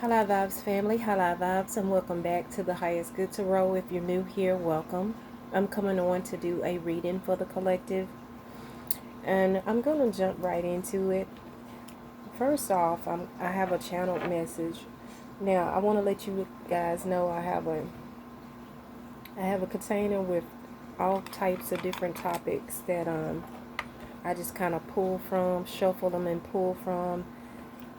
Hello Vibes family, hello Vibes, and welcome back to the Highest Good Tarot. If you're new here, welcome. I'm coming on to do a reading for the collective, and I'm going to jump right into it. First off, I have a channeled message. Now, I want to let you guys know I have a container with all types of different topics that I just kind of pull from, shuffle them and pull from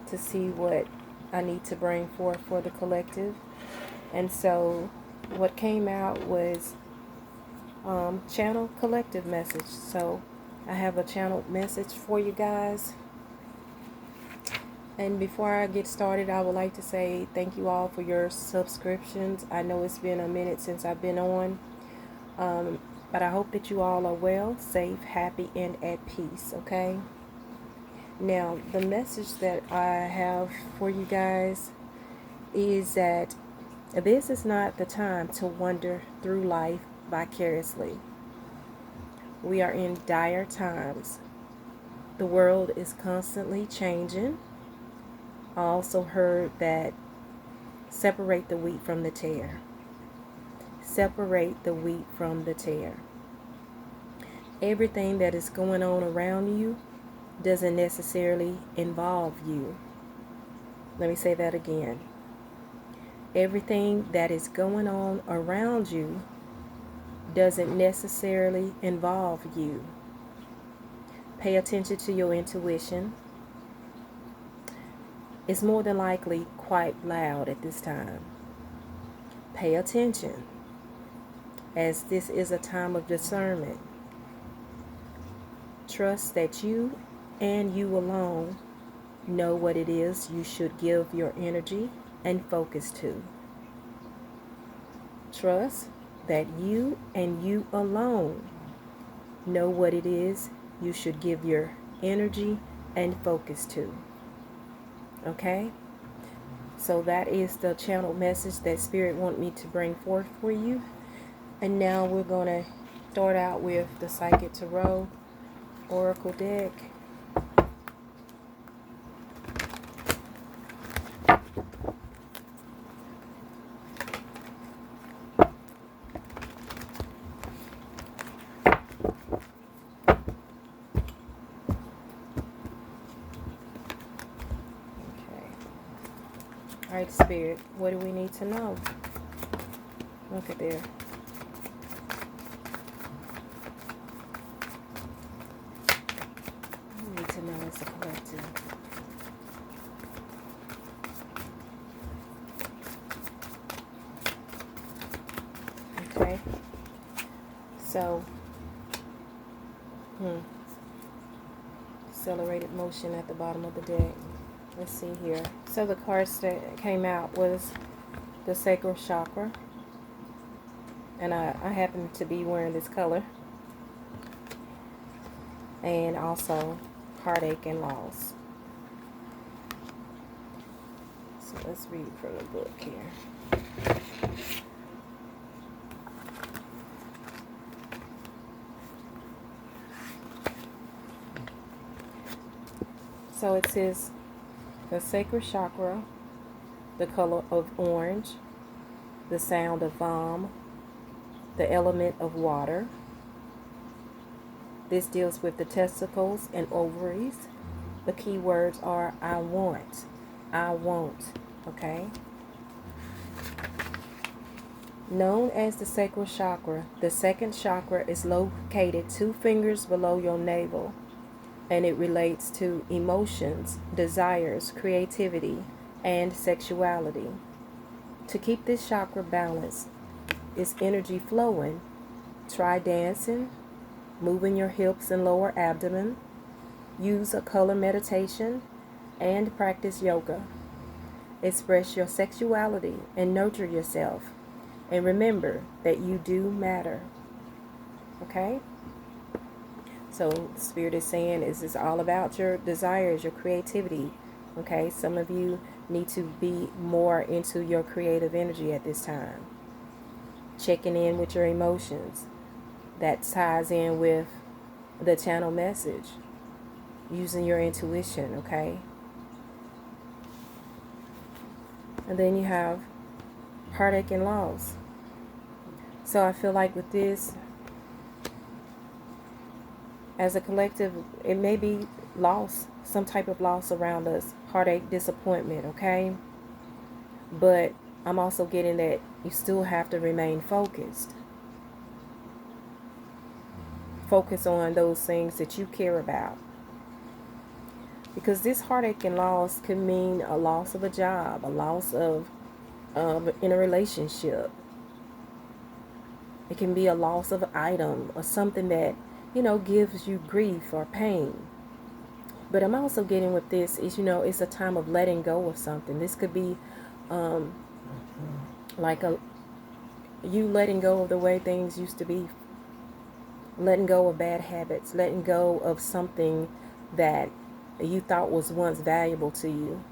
to see what I need to bring forth for the collective. And so what came out was channel collective message. So I have a channeled message for you guys. And before I get started, I would like to say thank you all for your subscriptions. I know it's been a minute since I've been on, but I hope that you all are well, safe, happy, and at peace, okay? Now, the message that I have for you guys is that this is not the time to wander through life vicariously. We are in dire times. The world is constantly changing. I also heard that separate the wheat from the tare. Separate the wheat from the tare. Everything that is going on around you doesn't necessarily involve you. Let me say that again. Everything that is going on around you doesn't necessarily involve you. Pay attention to your intuition. It's more than likely quite loud at this time. Pay attention, as this is a time of discernment. Trust that you and you alone know what it is you should give your energy and focus to. Trust that you and you alone know what it is you should give your energy and focus to. Okay? So that is the channel message that Spirit want me to bring forth for you. And now we're going to start out with the Psychic Tarot Oracle deck. Alright, Spirit, what do we need to know? Look at there. We need to know as a collective. Okay. So, accelerated motion at the bottom of the deck. Let's see here. So the cards that came out was the sacral chakra. And I happen to be wearing this color. And also heartache and loss. So let's read from the book here. So it says the sacral chakra, the color of orange, the sound of the element of water. This deals with the testicles and ovaries. The key words are I want, I won't, okay? Known as the sacral chakra, the second chakra is located 2 fingers below your navel, and it relates to emotions, desires, creativity, and sexuality. To keep this chakra balanced, its energy flowing, try dancing, moving your hips and lower abdomen, use a color meditation, and practice yoga. Express your sexuality and nurture yourself. And remember that you do matter. Okay? So Spirit is saying it's all about your desires, your creativity. Okay? Some of you need to be more into your creative energy at this time. Checking in with your emotions. That ties in with the channel message. Using your intuition, okay? And then you have heartache and loss. So I feel like with this, as a collective, it may be loss, some type of loss around us, heartache, disappointment, okay? But I'm also getting that you still have to remain focused. Focus on those things that you care about. Because this heartache and loss could mean a loss of a job, a loss of in a relationship. It can be a loss of an item or something that, gives you grief or pain. But I'm also getting with this is, it's a time of letting go of something. This could be like you letting go of the way things used to be, letting go of bad habits, letting go of something that you thought was once valuable to you,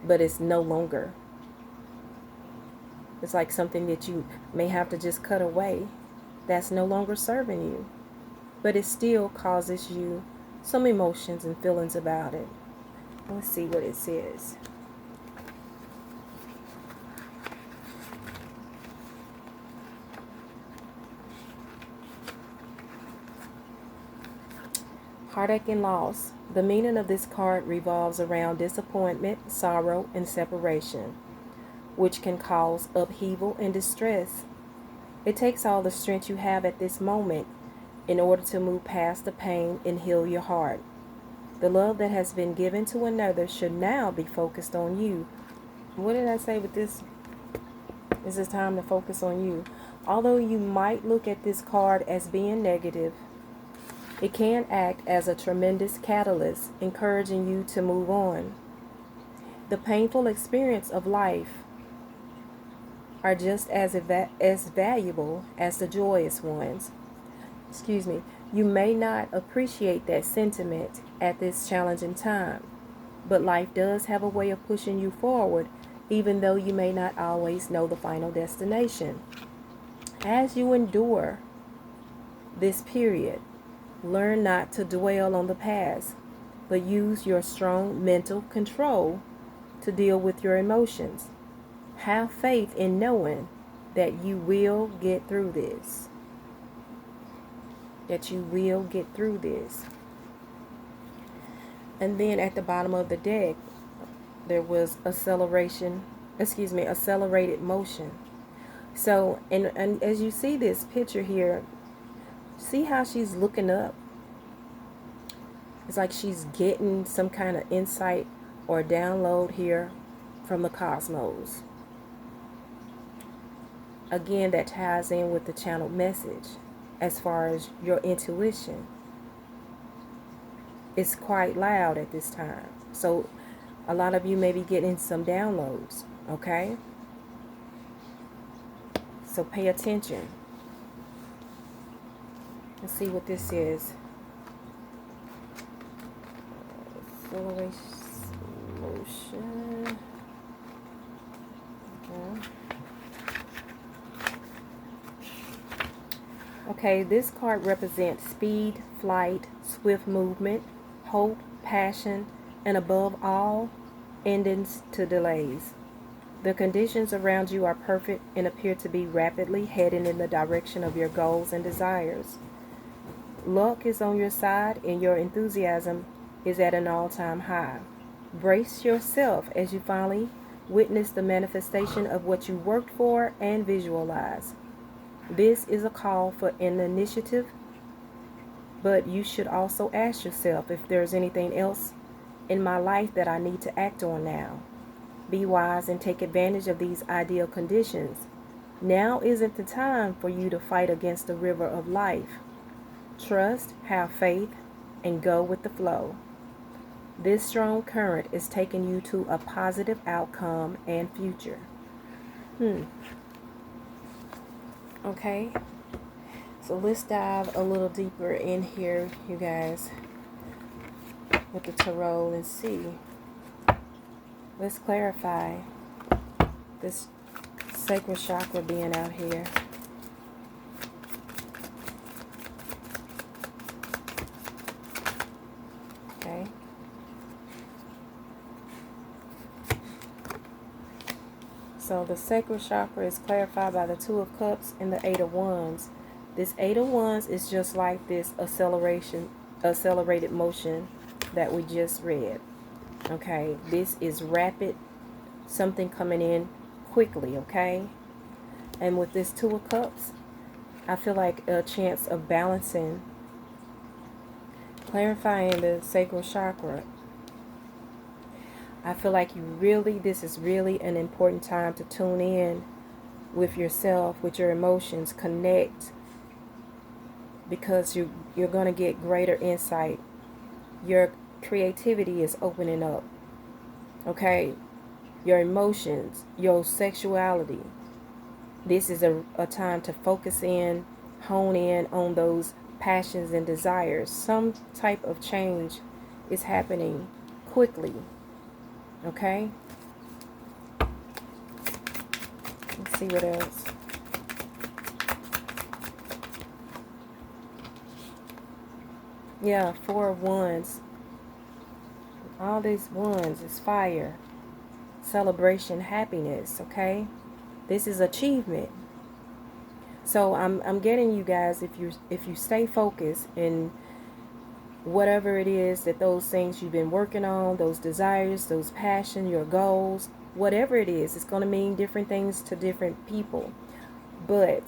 but it's no longer. It's like something that you may have to just cut away that's no longer serving you, but it still causes you some emotions and feelings about it. Let's see what it says. Heartache and loss. The meaning of this card revolves around disappointment, sorrow, and separation, which can cause upheaval and distress. It takes all the strength you have at this moment in order to move past the pain and heal your heart. The love that has been given to another should now be focused on you. What did I say with this? Is it time to focus on you? Although you might look at this card as being negative, it can act as a tremendous catalyst, encouraging you to move on. The painful experience of life are just as valuable as the joyous ones. Excuse me. You may not appreciate that sentiment at this challenging time, but life does have a way of pushing you forward, even though you may not always know the final destination. As you endure this period, learn not to dwell on the past, but use your strong mental control to deal with your emotions. Have faith in knowing that you will get through this. That you will get through this. And then at the bottom of the deck, there was accelerated motion. So, and as you see this picture here, see how she's looking up? It's like she's getting some kind of insight or download here from the cosmos. Again, that ties in with the channeled message as far as your intuition. It's quite loud at this time. So a lot of you may be getting some downloads, okay? So pay attention. Let's see what this is. Acceleration motion. Okay, this card represents speed, flight, swift movement, hope, passion, and above all, endings to delays. The conditions around you are perfect and appear to be rapidly heading in the direction of your goals and desires. Luck is on your side and your enthusiasm is at an all-time high. Brace yourself as you finally witness the manifestation of what you worked for and visualize. This is a call for an initiative, but you should also ask yourself if there's anything else in my life that I need to act on now. Be wise and take advantage of these ideal conditions. Now isn't the time for you to fight against the river of life. Trust, have faith, and go with the flow. This strong current is taking you to a positive outcome and future. Okay, so let's dive a little deeper in here, you guys, with the tarot and see. Let's clarify this sacral chakra being out here. Okay. So the sacral chakra is clarified by the Two of Cups and the Eight of Wands. This Eight of Wands is just like this accelerated motion that we just read. Okay, this is rapid, something coming in quickly, okay? And with this Two of Cups, I feel like a chance of balancing, clarifying the sacral chakra. I feel like this is really an important time to tune in with yourself, with your emotions, connect, because you're going to get greater insight. Your creativity is opening up, okay? Your emotions, your sexuality. This is a time to focus in, hone in on those passions and desires. Some type of change is happening quickly, okay? Let's see what else. Yeah, Four of Wands. All these wands is fire. Celebration, happiness, okay? This is achievement. So I'm getting you guys, if you stay focused in whatever it is, that those things you've been working on, those desires, those passion, your goals, whatever it is, it's going to mean different things to different people. But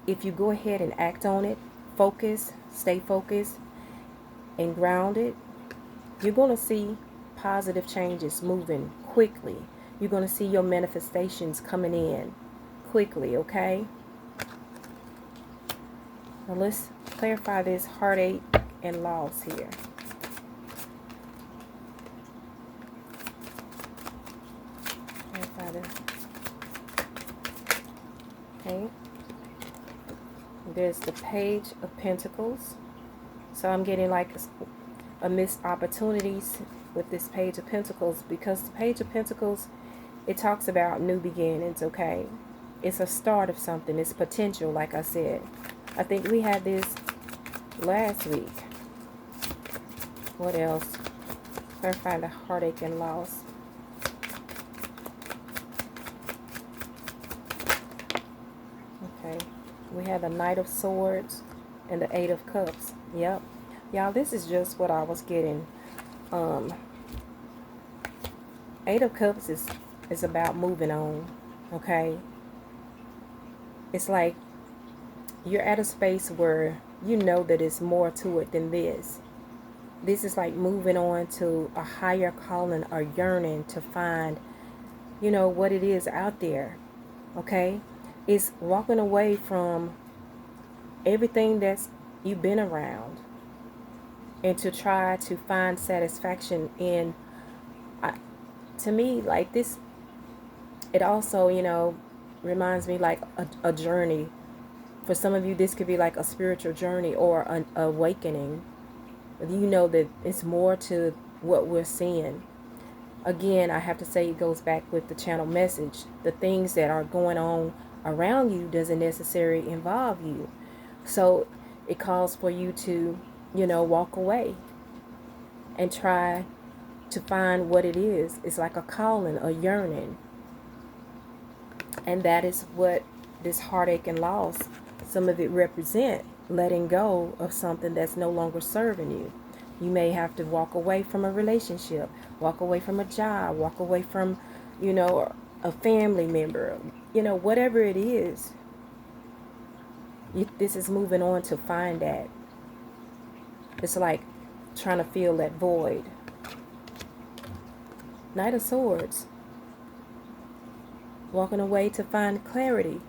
if you go ahead and act on it, focus, stay focused and grounded, you're going to see positive changes moving quickly. You're going to see your manifestations coming in quickly, okay? Now let's clarify this heartache and loss here. Clarify this. Okay. There's the Page of Pentacles. So I'm getting like a missed opportunities with this Page of Pentacles, because the Page of Pentacles, it talks about new beginnings, okay? It's a start of something. It's potential, like I said. I think we had this last week. What else? Clarify the heartache and loss. Okay. We have the Knight of Swords and the Eight of Cups. Yep. Y'all, this is just what I was getting. Eight of Cups is about moving on, okay? It's like you're at a space where you know that it's more to it than this. This is like moving on to a higher calling or yearning to find, you know, what it is out there, okay? It's walking away from everything that's you've been around and to try to find satisfaction in, to me, like this, it also, you know, reminds me like a journey. For some of you, this could be like a spiritual journey or an awakening. You know that it's more to what we're seeing. Again, I have to say, it goes back with the channel message. The things that are going on around you doesn't necessarily involve you. So it calls for you to, you know, walk away and try to find what it is. It's like a calling, a yearning. And that is what this heartache and loss, some of it represent letting go of something that's no longer serving you. You may have to walk away from a relationship, walk away from a job, walk away from, you know, a family member, you know, whatever it is. This is moving on to find that. It's like trying to fill that void. Knight of Swords. Walking away to find clarity.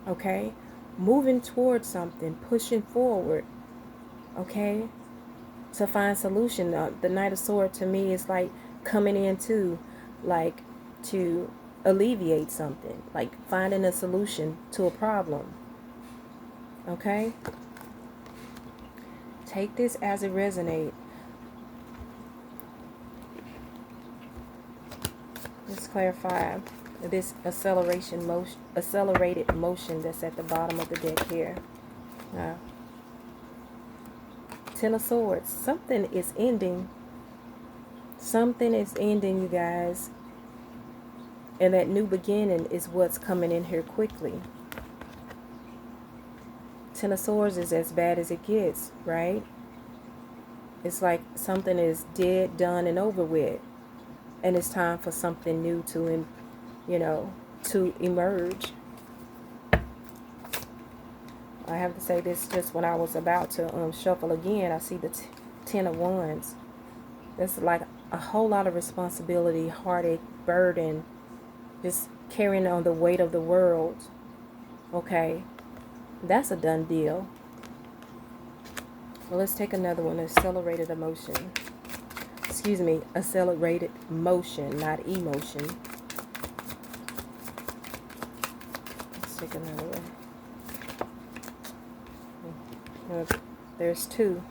Okay? Moving towards something. Pushing forward. Okay? To find solution. The Knight of Swords to me is like coming into, like, to alleviate something. Like finding a solution to a problem. Okay? Take this as it resonates. Let's clarify this accelerated motion that's at the bottom of the deck here. Ten of Swords. Something is ending. Something is ending, you guys. And that new beginning is what's coming in here quickly. Ten of Swords is as bad as it gets, right? It's like something is dead, done, and over with. And it's time for something new to, to emerge. I have to say this just when I was about to shuffle again. I see the Ten of Wands. That's like a whole lot of responsibility, heartache, burden, just carrying on the weight of the world. Okay, that's a done deal. Well, let's take another one. Accelerated emotion. Excuse me, accelerated motion, not emotion. Let's take another one. There's two.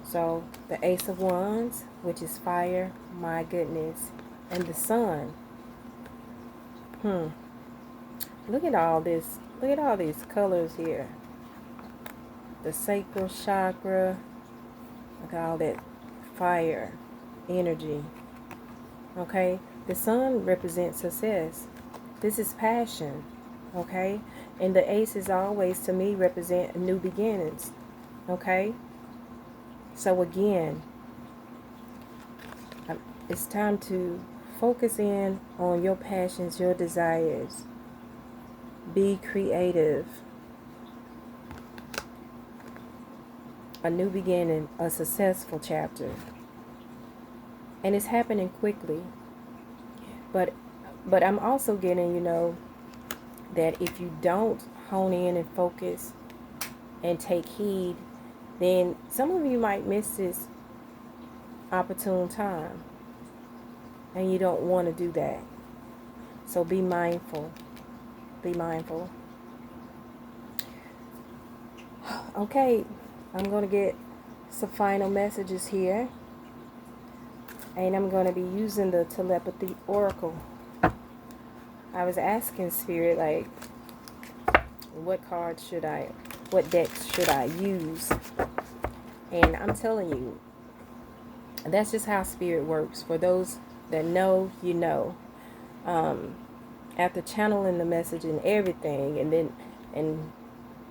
So the Ace of Wands, which is fire, my goodness, and the Sun. Look at all this. Look at all these colors here. The sacral chakra. Look at all that fire, energy. Okay, the Sun represents success. This is passion. Okay, and the aces always, to me, represent new beginnings. Okay, so again, it's time to focus in on your passions, your desires. Be creative. A new beginning, a successful chapter. And it's happening quickly. But I'm also getting, that if you don't hone in and focus and take heed, then some of you might miss this opportune time. And you don't want to do that. So be mindful. Be mindful. Okay, I'm going to get some final messages here. And I'm going to be using the Telepathy Oracle. I was asking Spirit, like, what decks should I use? And I'm telling you, that's just how Spirit works. For those that know, you know. After channeling the message and everything, and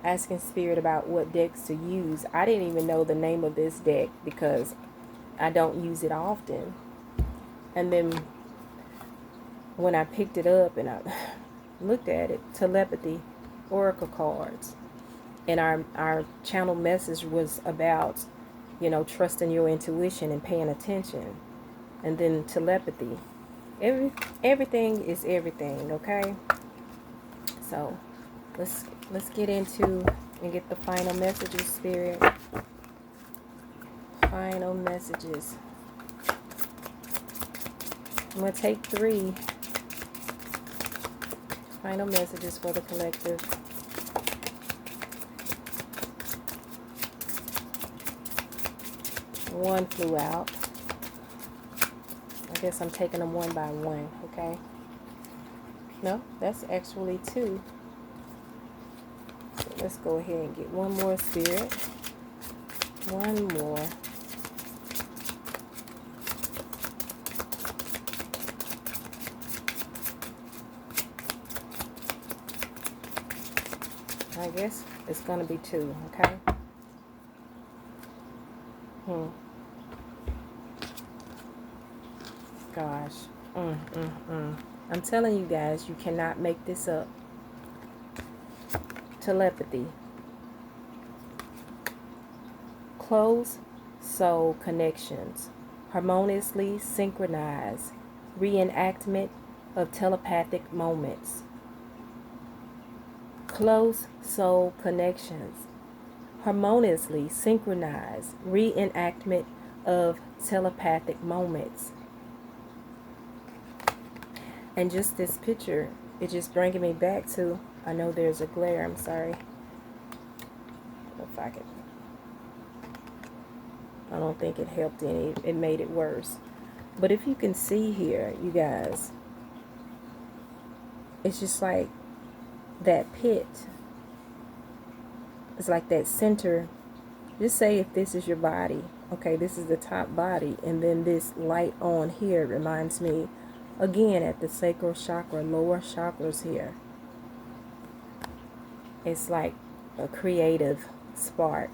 asking Spirit about what decks to use, I didn't even know the name of this deck because I don't use it often. And then when I picked it up and I looked at it, Telepathy Oracle cards, and our channel message was about, trusting your intuition and paying attention. And then telepathy. Everything is everything, okay? So let's get into and get the final messages, Spirit. Final messages. I'm going to take 3 final messages for the collective. One flew out. I guess I'm taking them one by one, okay? No, that's actually 2. So let's go ahead and get one more, Spirit. One more. I guess it's going to be 2, okay? Gosh. I'm telling you guys, you cannot make this up. Telepathy. Close soul connections. Harmoniously synchronized. Reenactment of telepathic moments. Close soul connections. Harmoniously synchronized. Reenactment of telepathic moments. And just this picture, it's just bringing me back to, I know there's a glare, I'm sorry. If I could, I don't think it helped any, it made it worse. But if you can see here, you guys, it's just like that pit. It's like that center. Just say if this is your body, okay, this is the top body, and then this light on here reminds me Again, at the sacral chakra, lower chakras here. It's like a creative spark,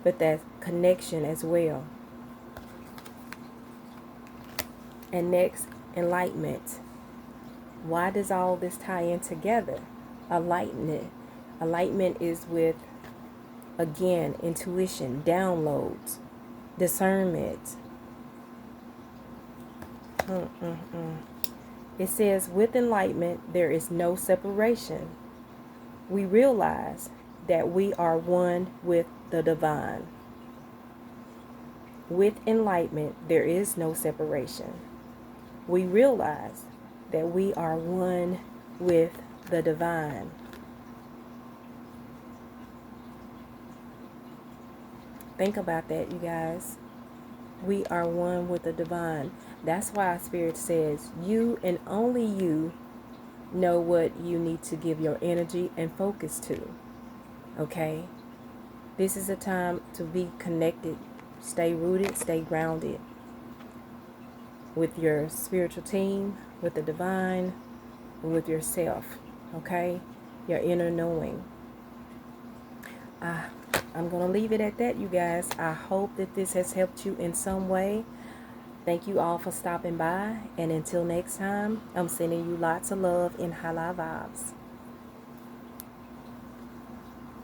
but that connection as well. And next, enlightenment. Why does all this tie in together? Enlightenment. Enlightenment is with, again, intuition, downloads, discernment. It says, with enlightenment, there is no separation. We realize that we are one with the divine. With enlightenment, there is no separation. We realize that we are one with the divine. Think about that, you guys. We are one with the divine. That's why our Spirit says you and only you know what you need to give your energy and focus to. Okay? This is a time to be connected. Stay rooted, stay grounded with your spiritual team, with the divine, and with yourself. Okay? Your inner knowing. I'm going to leave it at that, you guys. I hope that this has helped you in some way. Thank you all for stopping by. And until next time, I'm sending you lots of love in Hala Vibes.